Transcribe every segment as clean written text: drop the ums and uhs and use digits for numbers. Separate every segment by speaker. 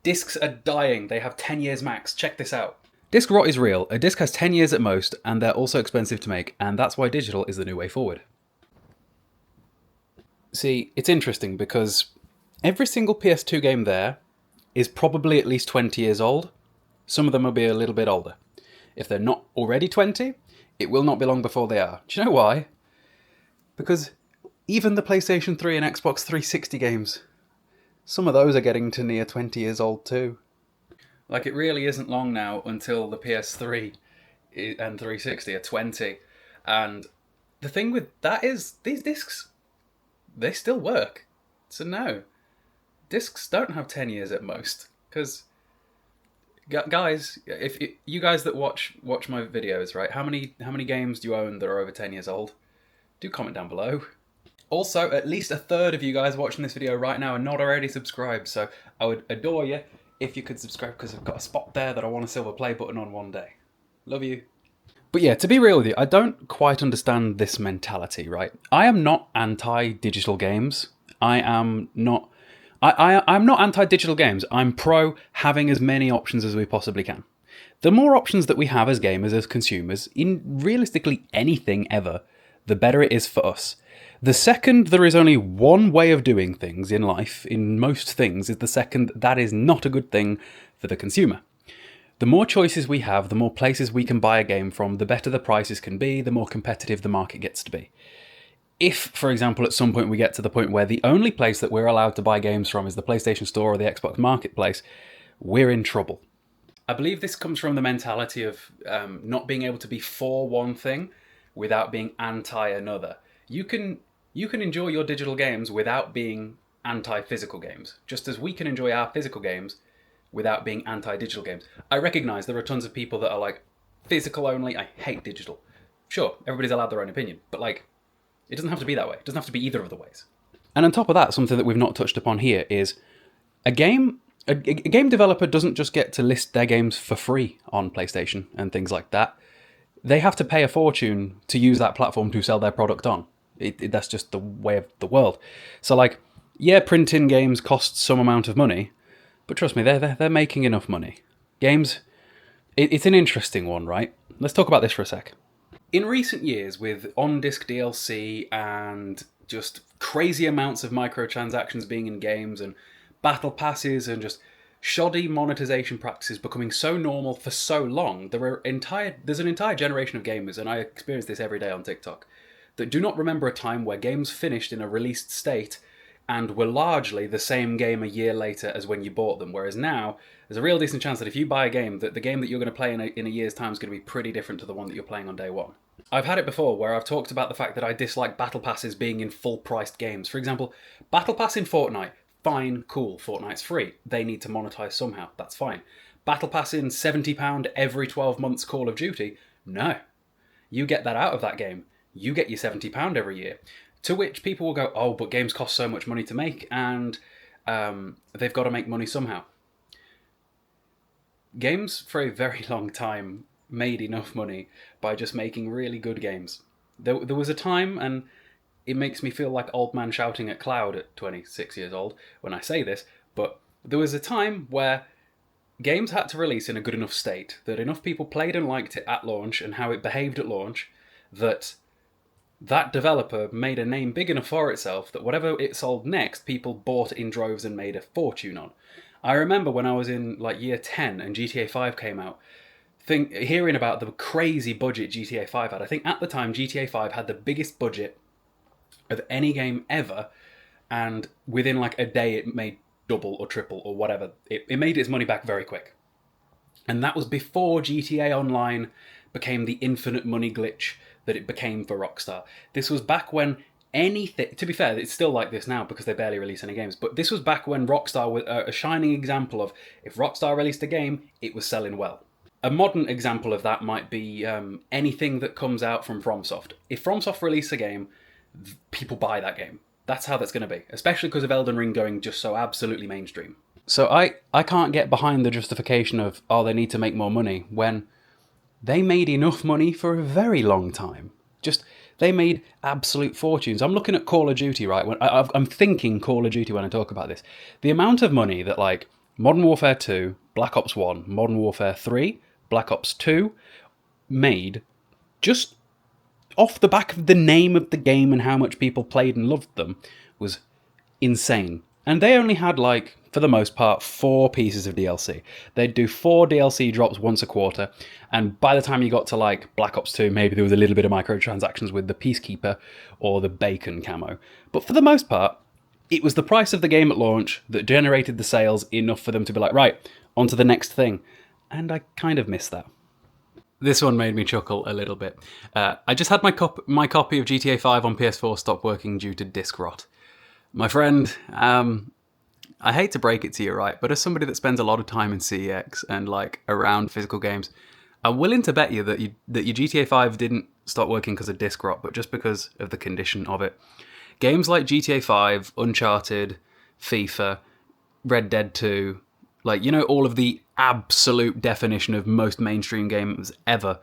Speaker 1: Discs are dying. They have 10 years max. Check this out. Disc rot is real. A disc has 10 years at most, and they're also expensive to make, and that's why digital is the new way forward. See, it's interesting because every single PS2 game there is probably at least 20 years old. Some of them will be a little bit older. If they're not already 20, it will not be long before they are. Do you know why? Because even the PlayStation 3 and Xbox 360 games, some of those are getting to near 20 years old too. Like, it really isn't long now until the PS3 and 360 are 20. And the thing with that is, these discs, they still work. So no, discs don't have 10 years at most. Because, guys, if you guys that watch my videos, right, how many games do you own that are over 10 years old? Do comment down below. Also, at least a third of you guys watching this video right now are not already subscribed, so I would adore you if you could subscribe, because I've got a spot there that I want a silver play button on one day. Love you. But yeah, to be real with you, I don't quite understand this mentality, right? I am not anti-digital games. I'm not anti-digital games. I'm pro having as many options as we possibly can. The more options that we have as gamers, as consumers, in realistically anything ever, the better it is for us. The second there is only one way of doing things in life, in most things, is the second that is not a good thing for the consumer. The more choices we have, the more places we can buy a game from, the better the prices can be, the more competitive the market gets to be. If, for example, at some point we get to the point where the only place that we're allowed to buy games from is the PlayStation Store or the Xbox Marketplace, we're in trouble. I believe this comes from the mentality of not being able to be for one thing without being anti another. You can enjoy your digital games without being anti-physical games, just as we can enjoy our physical games without being anti-digital games. I recognise there are tons of people that are like, physical only, I hate digital. Sure, everybody's allowed their own opinion, but like, it doesn't have to be that way. It doesn't have to be either of the ways. And on top of that, something that we've not touched upon here is a game developer doesn't just get to list their games for free on PlayStation and things like that. They have to pay a fortune to use that platform to sell their product on. That's just the way of the world. So like, yeah, printing games costs some amount of money, but trust me, they're making enough money. Games, it's an interesting one, right? Let's talk about this for a sec. In recent years, with on-disc DLC and just crazy amounts of microtransactions being in games and battle passes and just shoddy monetization practices becoming so normal for so long, there's an entire generation of gamers, and I experience this every day on TikTok, that do not remember a time where games finished in a released state and were largely the same game a year later as when you bought them. Whereas now, there's a real decent chance that if you buy a game, that the game that you're going to play in a year's time is going to be pretty different to the one that you're playing on day one. I've had it before where I've talked about the fact that I dislike battle passes being in full-priced games. For example, battle pass in Fortnite, fine, cool, Fortnite's free. They need to monetize somehow, that's fine. Battle pass in £70 every 12 months Call of Duty, no. You get that out of that game. You get your £70 every year. To which people will go, oh, but games cost so much money to make, and they've got to make money somehow. Games, for a very long time, made enough money by just making really good games. There was a time, and it makes me feel like old man shouting at cloud at 26 years old when I say this, but there was a time where games had to release in a good enough state, that enough people played and liked it at launch and how it behaved at launch, that developer made a name big enough for itself that whatever it sold next, people bought in droves and made a fortune on. I remember when I was in like year 10 and GTA 5 came out, hearing about the crazy budget GTA 5 had. I think at the time GTA 5 had the biggest budget of any game ever, and within like a day it made double or triple or whatever. It made its money back very quick. And that was before GTA Online became the infinite money glitch that it became for Rockstar. This was back when anything... To be fair, it's still like this now because they barely release any games, but this was back when Rockstar was a shining example of, if Rockstar released a game, it was selling well. A modern example of that might be anything that comes out from FromSoft. If FromSoft release a game, people buy that game. That's how that's going to be, especially because of Elden Ring going just so absolutely mainstream. So I can't get behind the justification of, oh, they need to make more money, when they made enough money for a very long time. They made absolute fortunes. I'm looking at Call of Duty, right? I'm thinking Call of Duty when I talk about this. The amount of money that, like, Modern Warfare 2, Black Ops 1, Modern Warfare 3, Black Ops 2, made just off the back of the name of the game and how much people played and loved them, was insane. And they only had, like, for the most part, 4 pieces of DLC. They'd do 4 DLC drops once a quarter, and by the time you got to, like, Black Ops 2, maybe there was a little bit of microtransactions with the Peacekeeper or the Bacon camo. But for the most part, it was the price of the game at launch that generated the sales enough for them to be like, right, on to the next thing. And I kind of miss that. This one made me chuckle a little bit. I just had my copy of GTA 5 on PS4 stop working due to disc rot. My friend, I hate to break it to you, right, but as somebody that spends a lot of time in CEX and like around physical games, I'm willing to bet you that your GTA 5 didn't stop working because of disc rot, but just because of the condition of it. Games like GTA 5, Uncharted, FIFA, Red Dead 2, like, you know, all of the absolute definition of most mainstream games ever,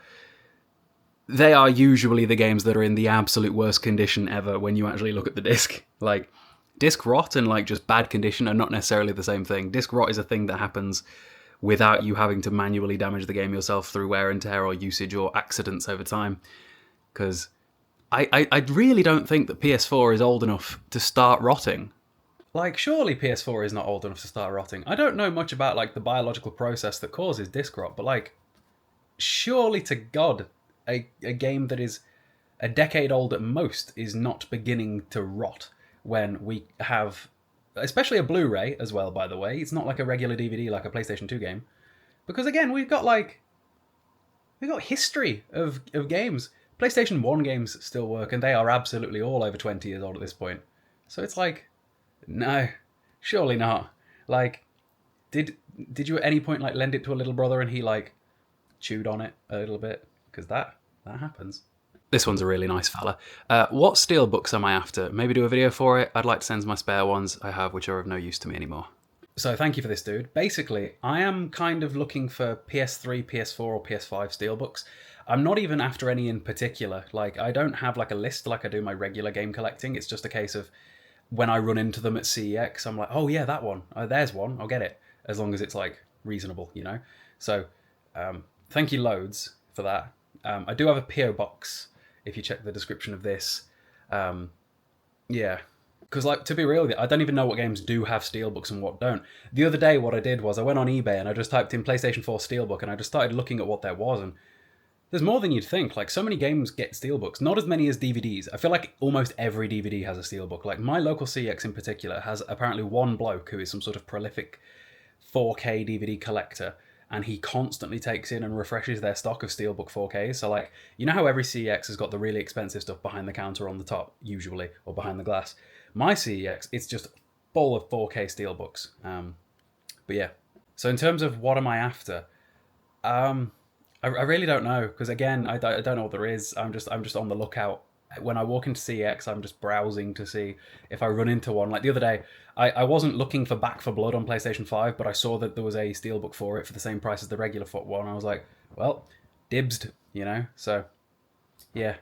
Speaker 1: they are usually the games that are in the absolute worst condition ever when you actually look at the disc. Like, disc rot and like just bad condition are not necessarily the same thing. Disc rot is a thing that happens without you having to manually damage the game yourself through wear and tear or usage or accidents over time. Because I really don't think that PS4 is old enough to start rotting. Like, surely PS4 is not old enough to start rotting. I don't know much about like the biological process that causes disc rot, but like, surely to God, a game that is a decade old at most is not beginning to rot when we have, especially a Blu-ray as well, by the way. It's not like a regular DVD like a PlayStation 2 game. Because again, we've got history of games. PlayStation 1 games still work, and they are absolutely all over 20 years old at this point. So it's like, no, surely not. Like, did you at any point like lend it to a little brother and he like chewed on it a little bit? Because that happens. This one's a really nice fella. What Steelbooks am I after? Maybe do a video for it. I'd like to send my spare ones I have, which are of no use to me anymore. So thank you for this, dude. Basically, I am kind of looking for PS3, PS4, or PS5 Steelbooks. I'm not even after any in particular. Like, I don't have like a list like I do my regular game collecting. It's just a case of when I run into them at CEX, I'm like, oh yeah, that one. Oh, there's one. I'll get it. As long as it's like reasonable, you know? So thank you loads for that. I do have a PO box if you check the description of this. Yeah. Because, like, to be real with you, I don't even know what games do have Steelbooks and what don't. The other day, what I did was I went on eBay and I just typed in PlayStation 4 Steelbook and I just started looking at what there was, and there's more than you'd think. Like, so many games get Steelbooks. Not as many as DVDs. I feel like almost every DVD has a Steelbook. Like, my local CX in particular has apparently one bloke who is some sort of prolific 4K DVD collector, and he constantly takes in and refreshes their stock of Steelbook 4Ks. So, like, you know how every CEX has got the really expensive stuff behind the counter on the top, usually, or behind the glass? My CEX, it's just full of 4K Steelbooks. But yeah. So in terms of what am I after, I really don't know, because again, I don't know what there is. I'm just on the lookout. When I walk into CEX, I'm just browsing to see if I run into one. Like the other day, I wasn't looking for Back 4 Blood on PlayStation 5, but I saw that there was a Steelbook for it for the same price as the regular foot one. I was like, well, dibsed, you know? So, yeah.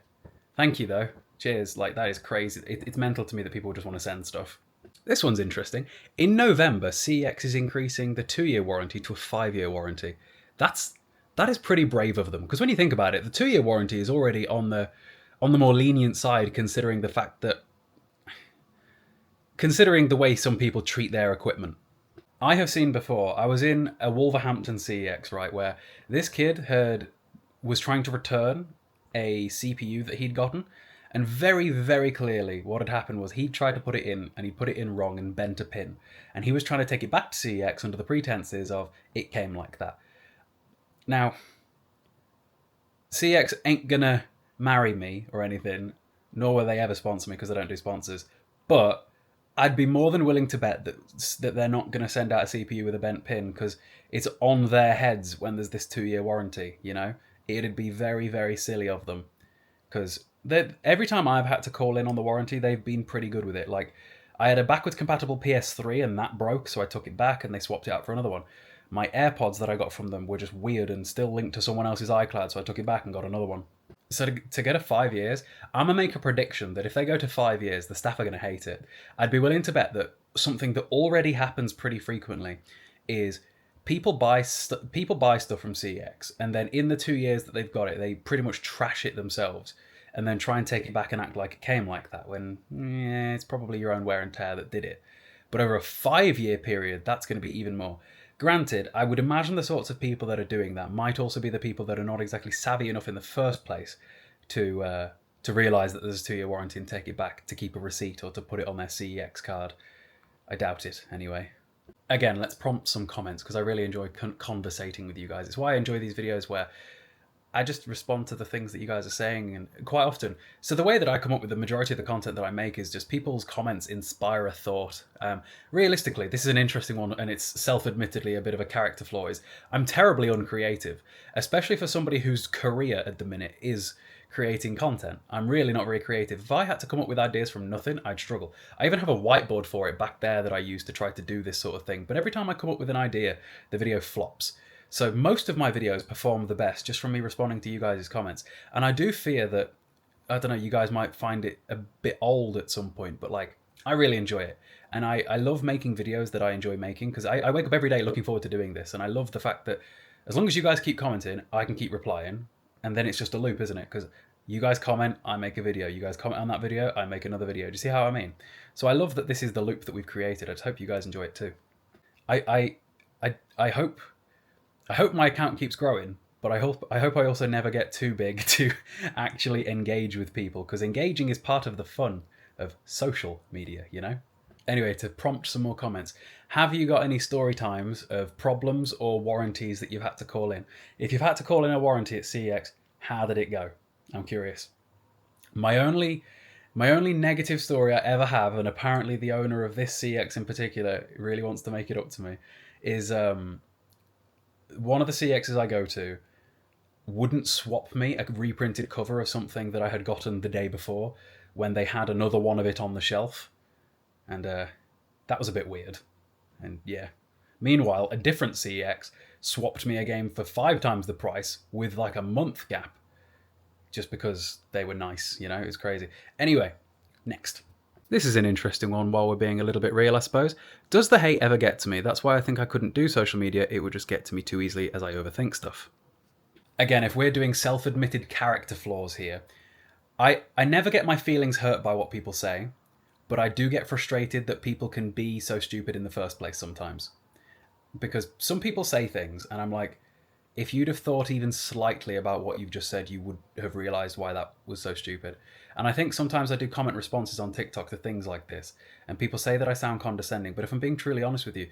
Speaker 1: Thank you, though. Cheers. Like, that is crazy. It's mental to me that people just want to send stuff. This one's interesting. In November, CEX is increasing the 2-year warranty to a 5-year warranty. That is pretty brave of them, because when you think about it, the 2-year warranty is already on the more lenient side, considering the way some people treat their equipment. I have seen before, I was in a Wolverhampton CEX, right, where this kid was trying to return a CPU that he'd gotten, and very, very clearly what had happened was he tried to put it in, and he put it in wrong and bent a pin. And he was trying to take it back to CEX under the pretenses of, it came like that. Now, CEX ain't gonna marry me or anything, nor will they ever sponsor me because I don't do sponsors. But I'd be more than willing to bet that they're not going to send out a CPU with a bent pin, because it's on their heads when there's this 2-year warranty, you know? It'd be very, very silly of them, because every time I've had to call in on the warranty, they've been pretty good with it. Like, I had a backwards compatible PS3 and that broke, so I took it back and they swapped it out for another one. My AirPods that I got from them were just weird and still linked to someone else's iCloud, so I took it back and got another one. So to get a 5 years, I'm going to make a prediction that if they go to 5 years, the staff are going to hate it. I'd be willing to bet that something that already happens pretty frequently is people buy stuff from CEX, and then in the 2 years that they've got it, they pretty much trash it themselves, and then try and take it back and act like it came like that, when it's probably your own wear and tear that did it. But over a 5-year period, that's going to be even more. Granted, I would imagine the sorts of people that are doing that might also be the people that are not exactly savvy enough in the first place to realise that there's a 2-year warranty and take it back to keep a receipt or to put it on their CEX card. I doubt it, anyway. Again, let's prompt some comments, because I really enjoy conversating with you guys. It's why I enjoy these videos where I just respond to the things that you guys are saying, and quite often. So the way that I come up with the majority of the content that I make is just people's comments inspire a thought. Realistically, this is an interesting one, and it's self-admittedly a bit of a character flaw, is I'm terribly uncreative, especially for somebody whose career at the minute is creating content. I'm really not very creative. If I had to come up with ideas from nothing, I'd struggle. I even have a whiteboard for it back there that I use to try to do this sort of thing, but every time I come up with an idea, the video flops. So most of my videos perform the best just from me responding to you guys' comments. And I do fear that, I don't know, you guys might find it a bit old at some point, but like, I really enjoy it. And I love making videos that I enjoy making, because I wake up every day looking forward to doing this. And I love the fact that as long as you guys keep commenting, I can keep replying. And then it's just a loop, isn't it? Because you guys comment, I make a video. You guys comment on that video, I make another video. Do you see how I mean? So I love that this is the loop that we've created. I just hope you guys enjoy it too. I hope my account keeps growing, but I hope I also never get too big to actually engage with people, because engaging is part of the fun of social media, you know? Anyway, to prompt some more comments, have you got any story times of problems or warranties that you've had to call in? If you've had to call in a warranty at CEX, how did it go? I'm curious. My only negative story I ever have, and apparently the owner of this CEX in particular really wants to make it up to me, is one of the CEXs I go to wouldn't swap me a reprinted cover of something that I had gotten the day before when they had another one of it on the shelf. And that was a bit weird. And yeah. Meanwhile, a different CEX swapped me a game for 5 times the price with like a month gap, just because they were nice, you know? It was crazy. Anyway, next. This is an interesting one while we're being a little bit real, I suppose. Does the hate ever get to me? That's why I think I couldn't do social media. It would just get to me too easily as I overthink stuff. Again, if we're doing self-admitted character flaws here, I never get my feelings hurt by what people say, but I do get frustrated that people can be so stupid in the first place sometimes. Because some people say things, and I'm like, if you'd have thought even slightly about what you've just said, you would have realised why that was so stupid. And I think sometimes I do comment responses on TikTok to things like this, and people say that I sound condescending, but if I'm being truly honest with you,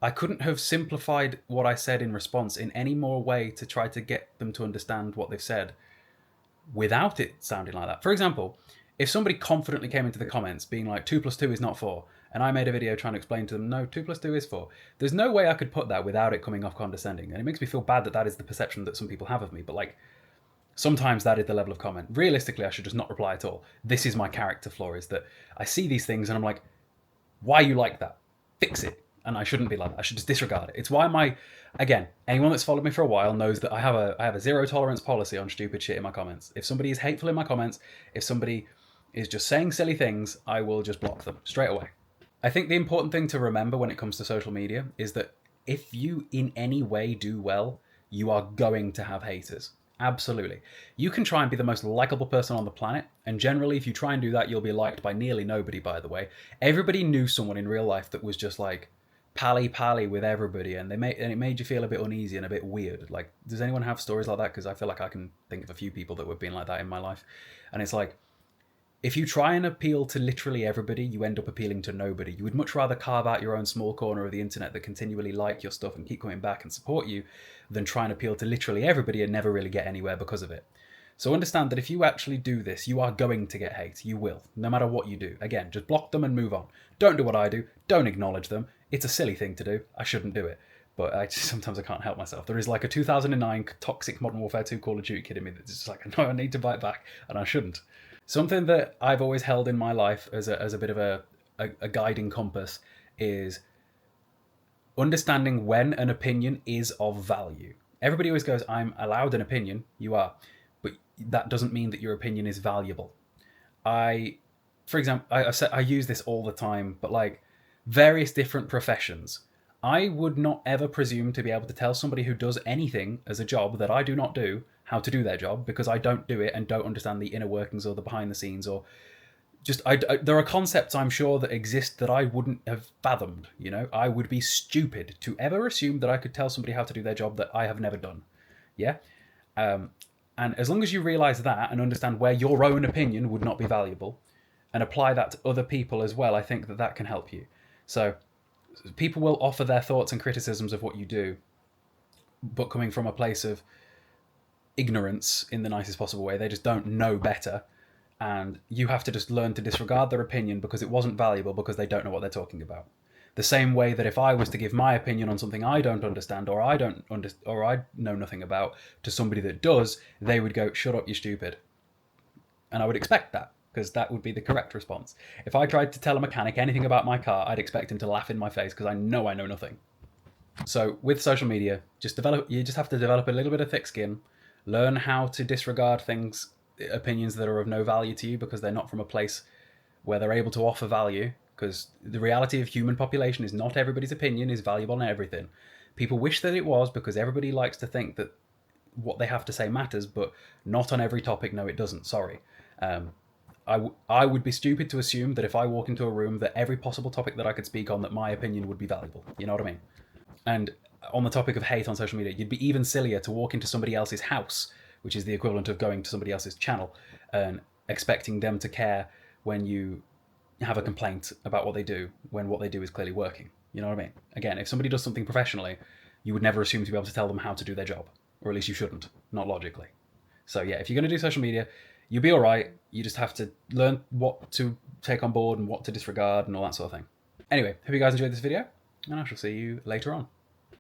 Speaker 1: I couldn't have simplified what I said in response in any more way to try to get them to understand what they've said without it sounding like that. For example, if somebody confidently came into the comments being like 2 + 2 is not 4, and I made a video trying to explain to them, no, 2 + 2 is 4. There's no way I could put that without it coming off condescending. And it makes me feel bad that that is the perception that some people have of me. But like, sometimes that is the level of comment. Realistically, I should just not reply at all. This is my character flaw, is that I see these things and I'm like, why are you like that? Fix it. And I shouldn't be like that. I should just disregard it. It's why again, anyone that's followed me for a while knows that I have a zero tolerance policy on stupid shit in my comments. If somebody is hateful in my comments, if somebody is just saying silly things, I will just block them straight away. I think the important thing to remember when it comes to social media is that if you in any way do well, you are going to have haters. Absolutely. You can try and be the most likable person on the planet, and generally if you try and do that, you'll be liked by nearly nobody, by the way. Everybody knew someone in real life that was just like pally with everybody, and it made you feel a bit uneasy and a bit weird. Like, does anyone have stories like that? Because I feel like I can think of a few people that have been like that in my life. And it's like, if you try and appeal to literally everybody, you end up appealing to nobody. You would much rather carve out your own small corner of the internet that continually like your stuff and keep coming back and support you than try and appeal to literally everybody and never really get anywhere because of it. So understand that if you actually do this, you are going to get hate. You will, no matter what you do. Again, just block them and move on. Don't do what I do. Don't acknowledge them. It's a silly thing to do. I shouldn't do it. But sometimes I can't help myself. There is like a 2009 toxic Modern Warfare 2 Call of Duty kid in me that's just like, no, I need to bite back, and I shouldn't. Something that I've always held in my life as a bit of a guiding compass is understanding when an opinion is of value. Everybody always goes, I'm allowed an opinion. You are. But that doesn't mean that your opinion is valuable. For example, I use this all the time, but like various different professions. I would not ever presume to be able to tell somebody who does anything as a job that I do not do how to do their job, because I don't do it and don't understand the inner workings or the behind the scenes, or just there are concepts I'm sure that exist that I wouldn't have fathomed. You know, I would be stupid to ever assume that I could tell somebody how to do their job that I have never done. Yeah. And as long as you realize that and understand where your own opinion would not be valuable, and apply that to other people as well, I think that that can help you. So people will offer their thoughts and criticisms of what you do, but coming from a place of ignorance in the nicest possible way. They just don't know better. And you have to just learn to disregard their opinion because it wasn't valuable, because they don't know what they're talking about. The same way that if I was to give my opinion on something I don't understand, or I know nothing about, to somebody that does, they would go, "Shut up, you stupid." And I would expect that, because that would be the correct response. If I tried to tell a mechanic anything about my car, I'd expect him to laugh in my face, because I know nothing. So with social media, you just have to develop a little bit of thick skin, learn how to disregard opinions that are of no value to you, because they're not from a place where they're able to offer value. Because the reality of human population is not everybody's opinion is valuable in everything. People wish that it was, because everybody likes to think that what they have to say matters, but not on every topic. No, it doesn't. Sorry. I would be stupid to assume that if I walk into a room, that every possible topic that I could speak on, that my opinion would be valuable. You know what I mean? And on the topic of hate on social media, you'd be even sillier to walk into somebody else's house, which is the equivalent of going to somebody else's channel, and expecting them to care when you have a complaint about what they do, when what they do is clearly working. You know what I mean? Again, if somebody does something professionally, you would never assume to be able to tell them how to do their job, or at least you shouldn't, not logically. So yeah, if you're going to do social media, you'll be all right. You just have to learn what to take on board and what to disregard and all that sort of thing. Anyway, hope you guys enjoyed this video, and I shall see you later on.